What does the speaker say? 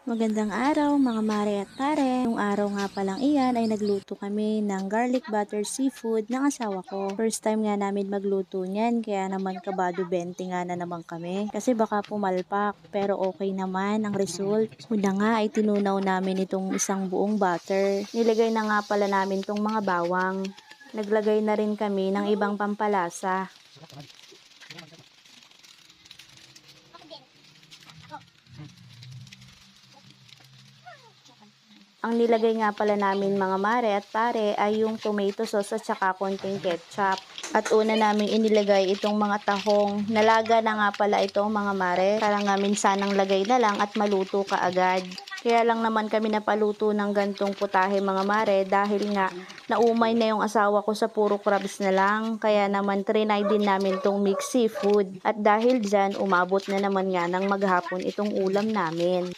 Magandang araw mga mare at pare. Nung araw nga palang iyan ay nagluto kami ng garlic butter seafood ng asawa ko. First time nga namin magluto niyan kaya naman kabado 20 nga na naman kami. Kasi baka pumalpak pero okay naman ang result. Una nga ay tinunaw namin itong isang buong butter. Nilagay na nga pala namin tong mga bawang. Naglagay na rin kami ng ibang pampalasa. Ang nilagay nga pala namin mga mare at pare ay yung tomato sauce at saka konting ketchup. At una namin inilagay itong mga tahong. Nalaga na nga pala ito mga mare. Kaya nga minsanang lagay na lang at maluto ka agad. Kaya lang naman kami napaluto ng gantong putahe mga mare dahil nga naumay na yung asawa ko sa puro crabs na lang. Kaya naman trinay din namin tong mixed seafood. At dahil dyan umabot na naman nga ng maghapon itong ulam namin.